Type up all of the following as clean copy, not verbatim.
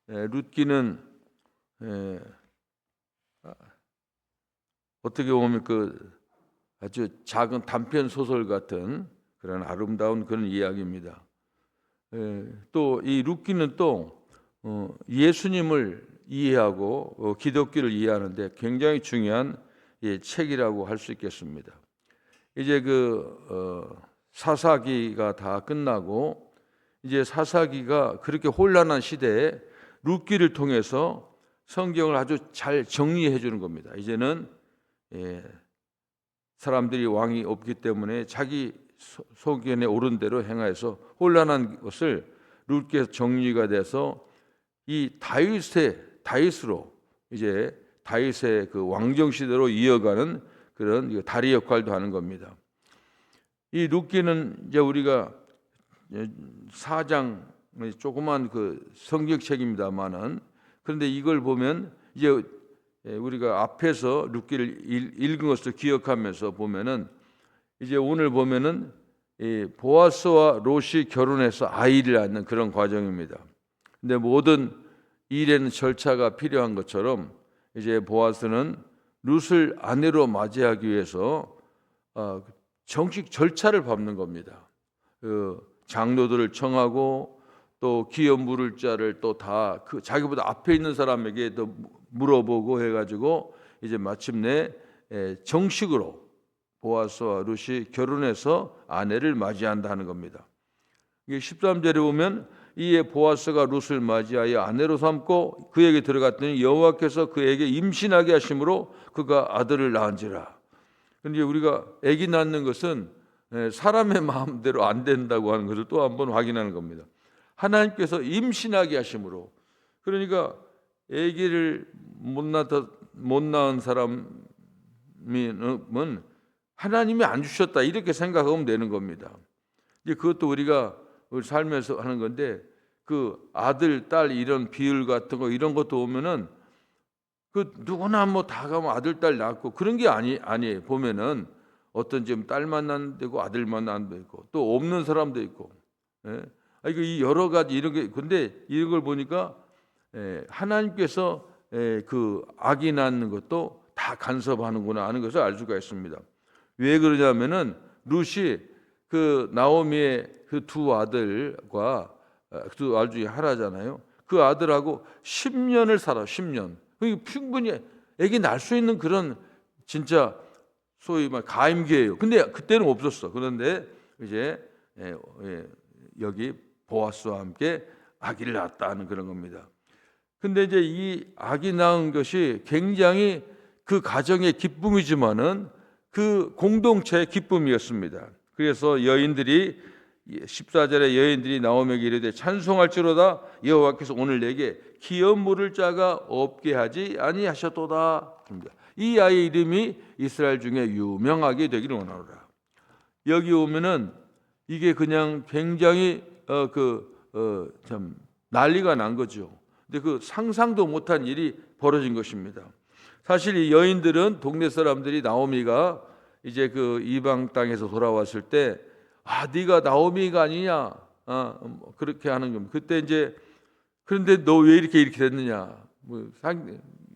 룻기는 어떻게 보면 아주 작은 단편 소설 같은 그런 아름다운 그런 이야기입니다. 또 이 룻기는 또 예수님을 이해하고 기독교를 이해하는데 굉장히 중요한 책이라고 할 수 있겠습니다. 이제 사사기가 다 끝나고 이제 사사기가 그렇게 혼란한 시대에 룻기를 통해서 성경을 아주 잘 정리해 주는 겁니다. 이제는 사람들이 왕이 없기 때문에 자기 소견에 오른 대로 행하여서 혼란한 것을 룻기에서 정리가 돼서 이 다윗으로 이제 다윗의 그 왕정 시대로 이어가는 그런 다리 역할도 하는 겁니다. 이 룻기는 이제 우리가 4장 조그만 성경책입니다만은 그런데 이걸 보면 이제 우리가 앞에서 룻기를 읽은 것을 기억하면서 보면은 이제 오늘 보면은 보아스와 롯이 결혼해서 아이를 낳는 그런 과정입니다. 근데 모든 일에는 절차가 필요한 것처럼 이제 보아스는 룻을 아내로 맞이하기 위해서 정식 절차를 밟는 겁니다. 장로들을 청하고 또 기업 물을 자를 또 다 자기보다 앞에 있는 사람에게 또 물어보고 해가지고 이제 마침내 정식으로 보아스와 룻이 결혼해서 아내를 맞이한다 하는 겁니다. 이게 13절에 보면 이에 보아스가 룻을 맞이하여 아내로 삼고 그에게 들어갔더니 여호와께서 그에게 임신하게 하심으로 그가 아들을 낳은지라. 그런데 우리가 아기 낳는 것은 사람의 마음대로 안 된다고 하는 것을 또 한번 확인하는 겁니다. 하나님께서 임신하게 하심으로, 그러니까 아기를 못 낳은 사람은 하나님이 안 주셨다 이렇게 생각하면 되는 겁니다. 이제 그것도 우리가 우리 삶에서 하는 건데 그 아들, 딸 이런 비율 같은 거 이런 것도 오면은 누구나 다 가면 아들, 딸 낳고 그런 게 아니에요. 보면은 어떤 좀 딸만 낳는 데고 아들만 낳는 데 있고 또 없는 사람도 있고. 이 여러 가지 이런 게 근데 이런 걸 보니까 하나님께서 그 아기 낳는 것도 다 간섭하는구나 하는 것을 알 수가 있습니다. 왜 그러냐면은 룻이 나오미의 그 두 아들과 두 아들 중에 하나잖아요. 그 아들하고 10년을 살아. 10년. 충분히 아기 낳을 수 있는 그런 진짜 소위 말 가임기예요. 근데 그때는 없었어. 그런데 이제 여기 보아스와 함께 아기를 낳았다는 그런 겁니다. 근데 이제 이 아기 낳은 것이 굉장히 그 가정의 기쁨이지만은 그 공동체의 기쁨이었습니다. 그래서 여인들이 14절에 여인들이 나오미에게 이르되 찬송할지로다 여호와께서 오늘 내게 기업 물을 자가 없게 하지 아니하셨도다. 이 아이의 이름이 이스라엘 중에 유명하게 되기를 원하노라. 여기 오면은 이게 그냥 굉장히 참 난리가 난 거죠. 근데 상상도 못한 일이 벌어진 것입니다. 사실 이 여인들은 동네 사람들이 나오미가 이제 이방 땅에서 돌아왔을 때 네가 나오미가 아니냐 그렇게 하는 겁니다. 그때 이제 그런데 너 왜 이렇게 됐느냐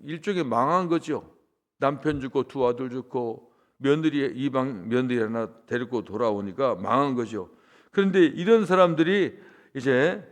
일종의 망한 거죠. 남편 죽고 두 아들 죽고 이방 며느리 하나 데리고 돌아오니까 망한 거죠. 그런데 이런 사람들이 이제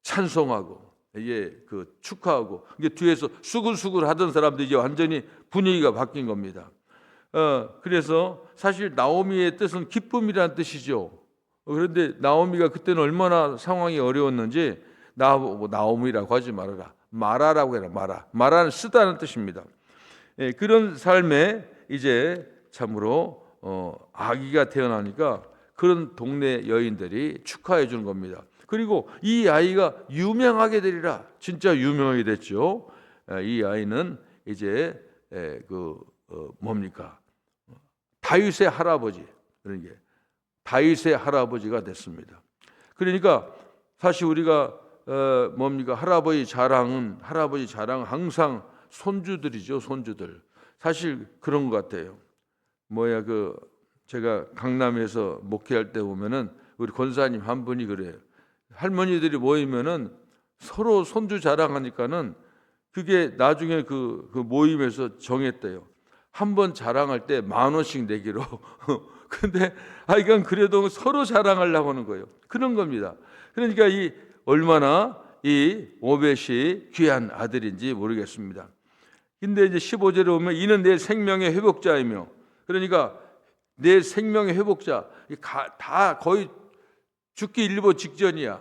찬송하고 이게 축하하고 이게 뒤에서 수글수글 하던 사람들이 이제 완전히 분위기가 바뀐 겁니다. 그래서 사실 나오미의 뜻은 기쁨이라는 뜻이죠. 그런데 나오미가 그때는 얼마나 상황이 어려웠는지 나오미라고 하지 말아라. 마라라고 해라. 마라는 쓰다는 뜻입니다. 그런 삶에 이제 참으로 아기가 태어나니까 그런 동네 여인들이 축하해 주는 겁니다. 그리고 이 아이가 유명하게 되리라. 진짜 유명하게 됐죠. 이 아이는 이제 뭡니까? 다윗의 할아버지, 그런 게 다윗의 할아버지가 됐습니다. 그러니까 사실 우리가 할아버지 자랑은 항상 손주들이죠, 손주들. 사실 그런 것 같아요. 제가 강남에서 목회할 때 보면은 우리 권사님 한 분이 그래요. 할머니들이 모이면은 서로 손주 자랑하니까는 그게 나중에 그 모임에서 정했대요. 한 번 자랑할 때 10,000원씩 내기로. 근데 이건 그래도 서로 자랑하려고 하는 거예요. 그런 겁니다. 그러니까 이 얼마나 이 오벳이 귀한 아들인지 모르겠습니다. 근데 이제 15절에 보면 이는 내 생명의 회복자이며, 그러니까 내 생명의 회복자, 다 거의 죽기 일보 직전이야.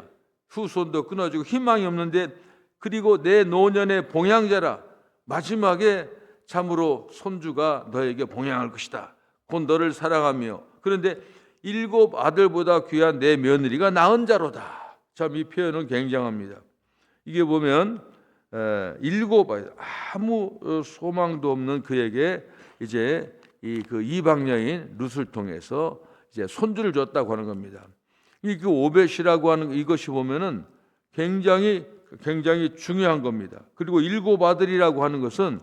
후손도 끊어지고 희망이 없는데, 그리고 내 노년의 봉양자라, 마지막에 참으로 손주가 너에게 봉양할 것이다. 곧 너를 사랑하며, 그런데 7 아들보다 귀한 내 며느리가 낳은 자로다. 참 이 표현은 굉장합니다. 이게 보면 7 아무 소망도 없는 그에게 이제 그 이방 여인 룻을 통해서 이제 손주를 줬다고 하는 겁니다. 이 그 오벳이라고 하는 이것이 보면은 굉장히 중요한 겁니다. 그리고 7 아들이라고 하는 것은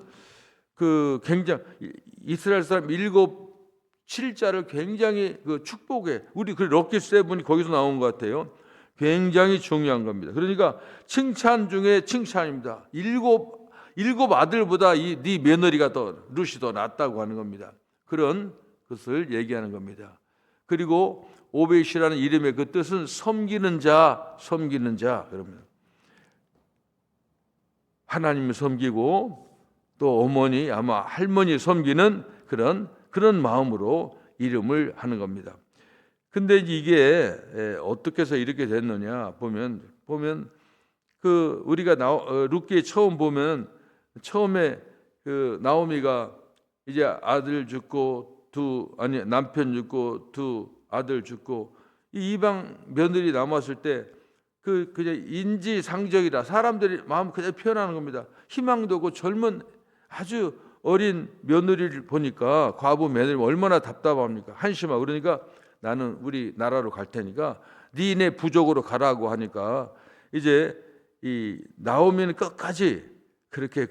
그 굉장히 이스라엘 사람 7자를 굉장히 그 축복해. 우리 그 럭키 세븐이 거기서 나온 것 같아요. 굉장히 중요한 겁니다. 그러니까 칭찬 중에 칭찬입니다. 7 아들보다 네 며느리가 룻이 더 낫다고 하는 겁니다. 그런 것을 얘기하는 겁니다. 그리고 오벳이라는 이름의 그 뜻은 섬기는 자. 그러면 하나님을 섬기고 또 어머니, 아마 할머니 섬기는 그런 마음으로 이름을 하는 겁니다. 근데 이게 어떻게 해서 이렇게 됐느냐 보면 그 우리가 룻기에 처음 보면 처음에 그 나오미가 이제 아들 죽고 남편 죽고 2 아들 죽고 이 이방 며느리 남았을 때 그냥 인지상정이라 사람들이 마음 그대로 표현하는 겁니다. 희망도 없고 젊은 아주 어린 며느리를 보니까 과부 며느리 얼마나 답답합니까? 한심하고. 그러니까 나는 우리 나라로 갈 테니까 니네 부족으로 가라고 하니까 이제 이 나오미는 끝까지 그렇게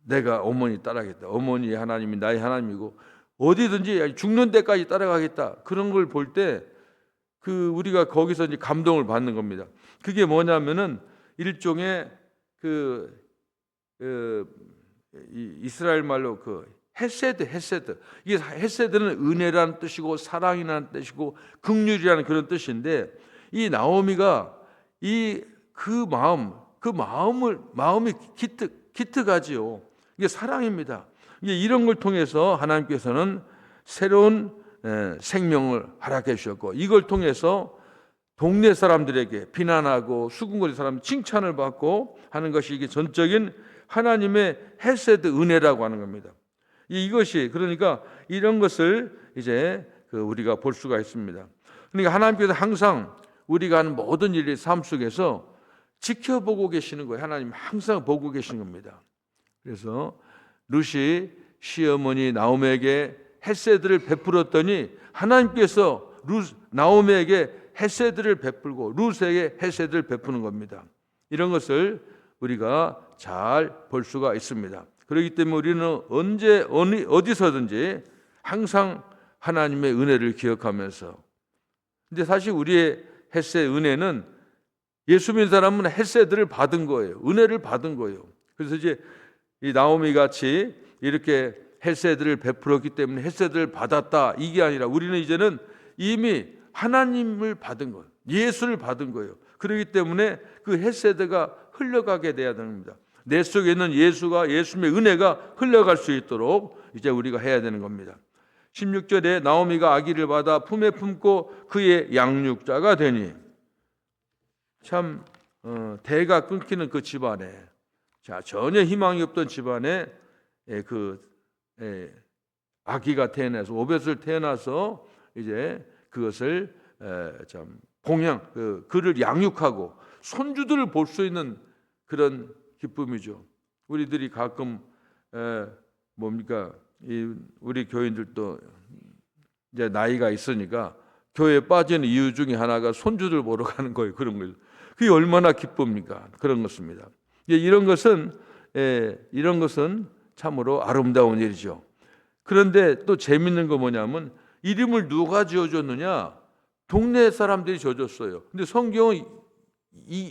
내가 어머니 따라가겠다. 어머니 하나님이 나의 하나님이고 어디든지 죽는 데까지 따라가겠다. 그런 걸 볼 때 우리가 거기서 이제 감동을 받는 겁니다. 그게 뭐냐면은 일종의 이스라엘 말로 헤세드. 이게 헤세드는 은혜라는 뜻이고 사랑이라는 뜻이고 긍휼이라는 그런 뜻인데, 이 나오미가 마음이 기특하지요. 이게 사랑입니다. 이게 이런 걸 통해서 하나님께서는 새로운 생명을 허락해 주셨고, 이걸 통해서 동네 사람들에게 비난하고 수군거리 사람 칭찬을 받고 하는 것이 이게 전적인 하나님의 헤세드 은혜라고 하는 겁니다. 이것이 그러니까 이런 것을 이제 우리가 볼 수가 있습니다. 그러니까 하나님께서 항상 우리가 하는 모든 일의 삶 속에서 지켜보고 계시는 거예요. 하나님 항상 보고 계신 겁니다. 그래서 룻이 시어머니 나오미에게 헤세드를 베풀었더니 하나님께서 나오미에게 헤세드를 베풀고 룻에게 헤세드를 베푸는 겁니다. 이런 것을 우리가 잘 볼 수가 있습니다. 그렇기 때문에 우리는 언제 어디서든지 항상 하나님의 은혜를 기억하면서, 근데 사실 우리의 헤세드 은혜는 예수 믿는 사람은 헤세드를 받은 거예요. 은혜를 받은 거예요. 그래서 이제 이 나오미 같이 이렇게 헤세드를 베풀었기 때문에 헤세드를 받았다, 이게 아니라 우리는 이제는 이미 하나님을 받은 거예요. 예수를 받은 거예요. 그렇기 때문에 그 헤세드가 흘러가게 돼야 됩니다. 내 속에 있는 예수님의 은혜가 흘러갈 수 있도록 이제 우리가 해야 되는 겁니다. 16절에 나오미가 아기를 받아 품에 품고 그의 양육자가 되니, 참 대가 끊기는 그 집안에, 전혀 희망이 없던 집안에 아기가 태어나서 오벳을 태어나서 이제 그것을 참 그를 양육하고 손주들을 볼 수 있는 그런 기쁨이죠. 우리들이 가끔 우리 교인들도 이제 나이가 있으니까 교회에 빠지는 이유 중에 하나가 손주들 보러 가는 거예요. 그런 거예요. 그게 얼마나 기쁩니까? 그런 것입니다. 이런 것은 참으로 아름다운 일이죠. 그런데 또 재밌는 거 뭐냐면, 이름을 누가 지어줬느냐? 동네 사람들이 져줬어요. 근데 성경은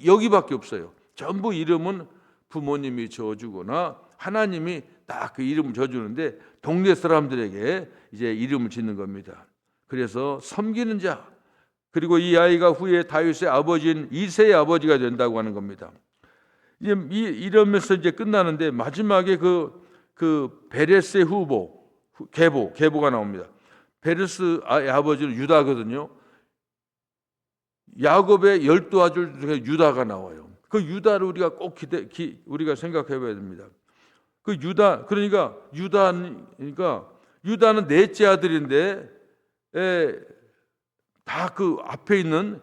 여기밖에 없어요. 전부 이름은 부모님이 지어주거나 하나님이 딱 그 이름을 지어주는데 동네 사람들에게 이제 이름을 짓는 겁니다. 그래서 섬기는 자, 그리고 이 아이가 후에 다윗의 아버지인 이새의 아버지가 된다고 하는 겁니다. 이제 이러면서 이제 끝나는데 마지막에 그 베레스의 후보, 계보가 나옵니다. 베레스의 아버지는 유다거든요. 야곱의 12아들 중에 유다가 나와요. 그 유다를 우리가 꼭 우리가 생각해 봐야 됩니다. 그 유다, 그러니까 유다는 넷째 아들인데 다 그 앞에 있는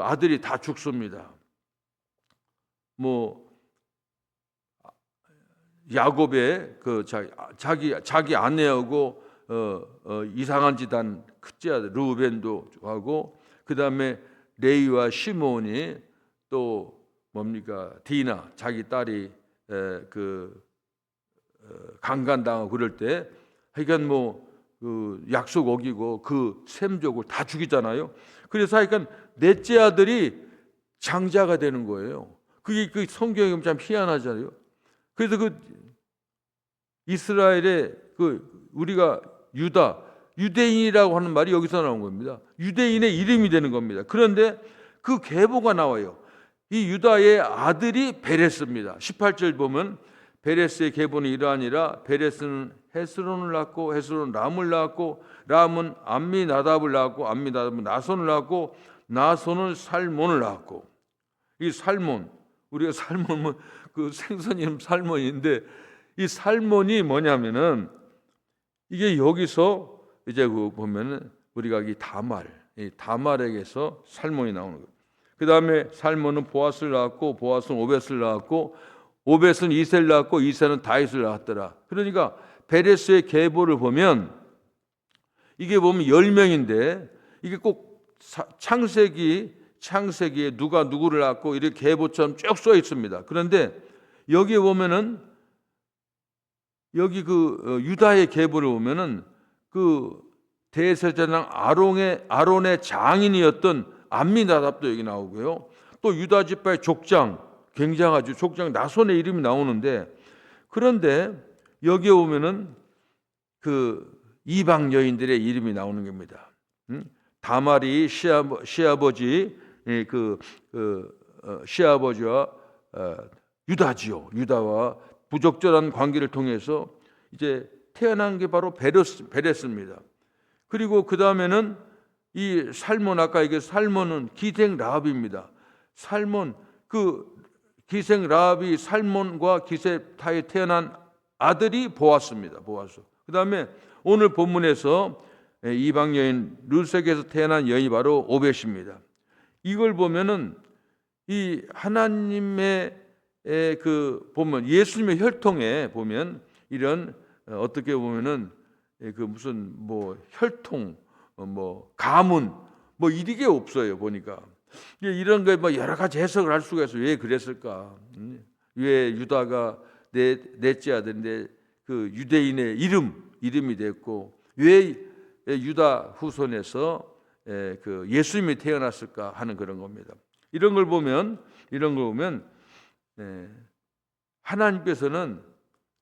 아들이 다 죽습니다. 뭐 야곱의 그 자기 아내하고 이상한 짓 한 첫째 아들 르우벤도 하고, 그 다음에 레이와 시몬이 또 뭡니까 디나 자기 딸이 강간당하고 그럴 때 하여간 그 약속 어기고 그 셈족을 다 죽이잖아요. 그래서 하여간 넷째 아들이 장자가 되는 거예요. 그게 그 성경이 참 희한하잖아요. 그래서 그 이스라엘의 우리가 유대인이라고 하는 말이 여기서 나온 겁니다. 유대인의 이름이 되는 겁니다. 그런데 그 계보가 나와요. 이 유다의 아들이 베레스입니다. 18절 보면 베레스의 계보는 이러하니라. 베레스는 헤스론을 낳고 헤스론은 람을 낳았고 람은 암미나답을 낳았고 암미나답은 나손을 낳았고 나손은 살몬을 낳았고. 이 살몬, 우리가 살몬은 그 생선 이름 살몬인데 이 살몬이 뭐냐면은 이게 여기서 이제 그 보면은 우리가 이 다말에게서 살몬이 나오는 거예요. 그 다음에 살몬은 보아스를 낳았고 보아스는 오벳을 낳았고 오벳은 이새를 낳았고 이새는 다윗을 낳았더라. 그러니까 베레스의 계보를 보면 이게 보면 10명인데 이게 꼭 창세기에 누가 누구를 낳고 이렇게 계보처럼 쭉 써 있습니다. 그런데 여기에 보면은 여기 유다의 계보를 보면은 그 대제사장 아론의 장인이었던 암미나답도 여기 나오고요. 또 유다 지파의 족장, 굉장하죠. 족장 나손의 이름이 나오는데, 그런데 여기에 오면은 그 이방 여인들의 이름이 나오는 겁니다. 다말이 시아버지와 유다지요. 유다와 부적절한 관계를 통해서 이제 태어난 게 바로 베레스입니다. 그리고 그 다음에는 이 살몬, 아까 얘기했던 살몬은 기생 라합입니다. 살몬, 그 기생 라합이 살몬과 기세타에 태어난 아들이 보아스입니다. 보아스. 그 다음에 오늘 본문에서 이방 여인 룻에게서 태어난 여인이 바로 오벳입니다. 이걸 보면은 이 하나님의 보면 예수님의 혈통에 보면 이런 어떻게 보면은 그 무슨 혈통 가문 이게 없어요. 보니까 이런 거에 여러 가지 해석을 할 수가 있어요. 왜 그랬을까? 왜 유다가 넷째 아들인데 그 유대인의 이름이 됐고 왜 유다 후손에서 그 예수님이 태어났을까 하는 그런 겁니다. 이런 걸 보면 하나님께서는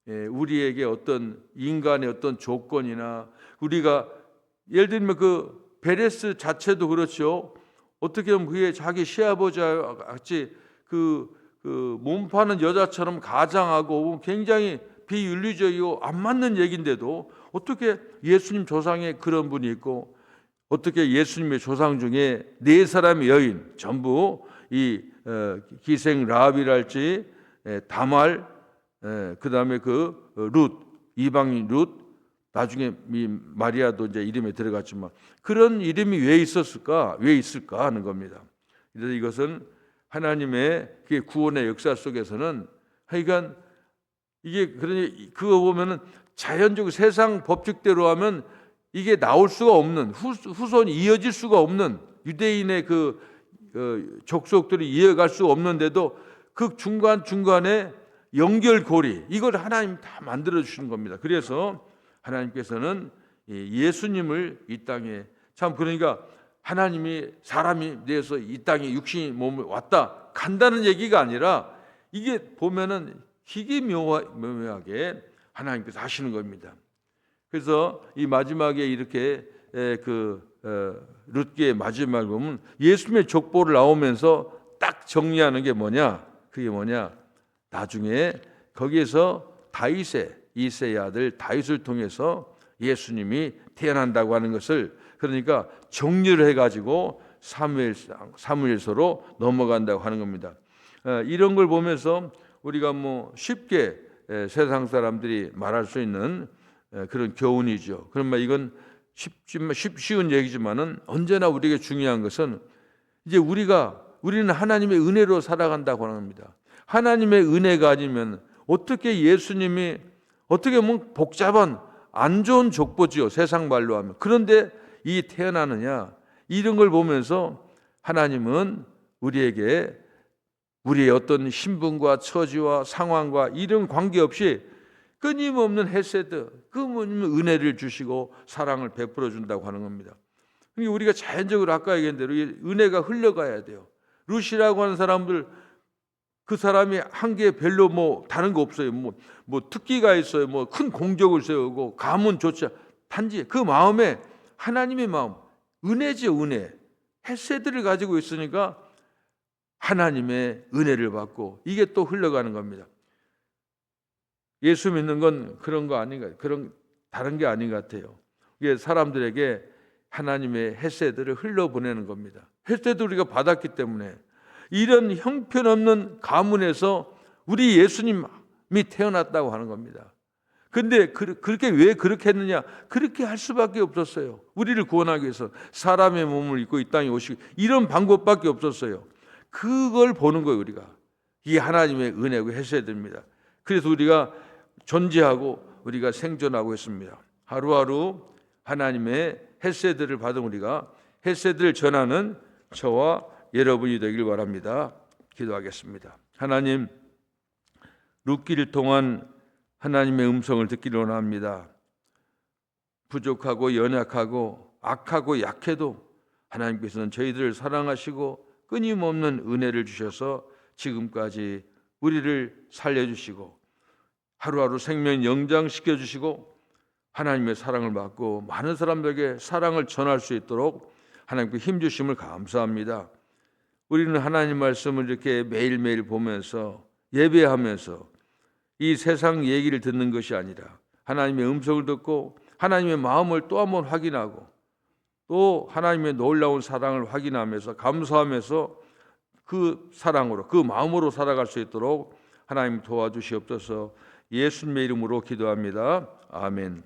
우리에게 어떤 인간의 어떤 조건이나 우리가 예를 들면 그 베레스 자체도 그렇죠. 어떻게 보면 그게 자기 시아버지와 같이 그 몸파는 여자처럼 가장하고 굉장히 비윤리적이고 안 맞는 얘기인데도 어떻게 예수님 조상에 그런 분이 있고 어떻게 예수님의 조상 중에 4사람의 여인 전부 이 기생 라합이랄지 다말 그 다음에 룻 이방인 룻 나중에 마리아도 이제 이름에 들어갔지만 그런 이름이 왜 있을까 하는 겁니다. 그래서 이것은 하나님의 구원의 역사 속에서는 하여간 이게 그러니 그거 보면은 자연적 세상 법칙대로 하면 이게 나올 수가 없는 후손이 이어질 수가 없는 유대인의 족속들이 이어갈 수 없는데도 그 중간에 연결고리 이걸 하나님 다 만들어 주시는 겁니다. 그래서 하나님께서는 예수님을 이 땅에 참 그러니까 하나님이 사람이 되어서 이 땅에 육신이 몸을 왔다 간다는 얘기가 아니라 이게 보면은 희귀묘하게 하나님께서 하시는 겁니다. 그래서 이 마지막에 이렇게 룻기의 마지막을 보면 예수님의 족보를 나오면서 딱 정리하는 게 뭐냐? 그게 뭐냐? 나중에 거기에서 다윗의 이새의 아들 다윗을 통해서 예수님이 태어난다고 하는 것을, 그러니까 정리를 해가지고 사무엘서로 넘어간다고 하는 겁니다. 이런 걸 보면서 우리가 쉽게 세상 사람들이 말할 수 있는 그런 교훈이죠. 그러면 이건 쉬운 얘기지만은 언제나 우리에게 중요한 것은 이제 우리는 하나님의 은혜로 살아간다고 하는 겁니다. 하나님의 은혜가 아니면 어떻게 예수님이 어떻게 보면 복잡한 안 좋은 족보지요, 세상 말로 하면. 그런데 이 태어나느냐, 이런 걸 보면서 하나님은 우리에게 우리의 어떤 신분과 처지와 상황과 이런 관계없이 끊임없는 헤세드, 끊임없는 은혜를 주시고 사랑을 베풀어 준다고 하는 겁니다. 그러니까 우리가 자연적으로 아까 얘기한 대로 은혜가 흘러가야 돼요. 룻이라고 하는 사람들, 그 사람이 한 게 별로 다른 거 없어요. 특기가 있어요. 큰 공적을 세우고 가문 좋지. 단지 그 마음에 하나님의 마음, 은혜죠, 은혜. 헤세드를 가지고 있으니까 하나님의 은혜를 받고 이게 또 흘러가는 겁니다. 예수 믿는 건 그런 거 아닌가, 다른 게 아닌 것 같아요. 이게 사람들에게 하나님의 헤세드를 흘려보내는 겁니다. 헤세드 우리가 받았기 때문에 이런 형편없는 가문에서 우리 예수님이 태어났다고 하는 겁니다. 근데 그렇게 왜 그렇게 했느냐? 그렇게 할 수밖에 없었어요. 우리를 구원하기 위해서 사람의 몸을 입고 이 땅에 오시고 이런 방법밖에 없었어요. 그걸 보는 거예요, 우리가. 이게 하나님의 은혜고 헤세드입니다. 그래서 우리가 존재하고 우리가 생존하고 있습니다. 하루하루 하나님의 헤세드를 받은 우리가 헤세드를 전하는 저와 여러분이 되길 바랍니다. 기도하겠습니다. 하나님, 룻기를 통한 하나님의 음성을 듣기를 원합니다. 부족하고 연약하고 악하고 약해도 하나님께서는 저희들을 사랑하시고 끊임없는 은혜를 주셔서 지금까지 우리를 살려주시고 하루하루 생명 영장시켜 주시고 하나님의 사랑을 받고 많은 사람들에게 사랑을 전할 수 있도록 하나님께 힘주심을 감사합니다. 우리는 하나님 말씀을 이렇게 매일매일 보면서 예배하면서 이 세상 얘기를 듣는 것이 아니라 하나님의 음성을 듣고 하나님의 마음을 또 한번 확인하고 또 하나님의 놀라운 사랑을 확인하면서 감사하면서 그 사랑으로 그 마음으로 살아갈 수 있도록 하나님 도와주시옵소서. 예수님의 이름으로 기도합니다. 아멘.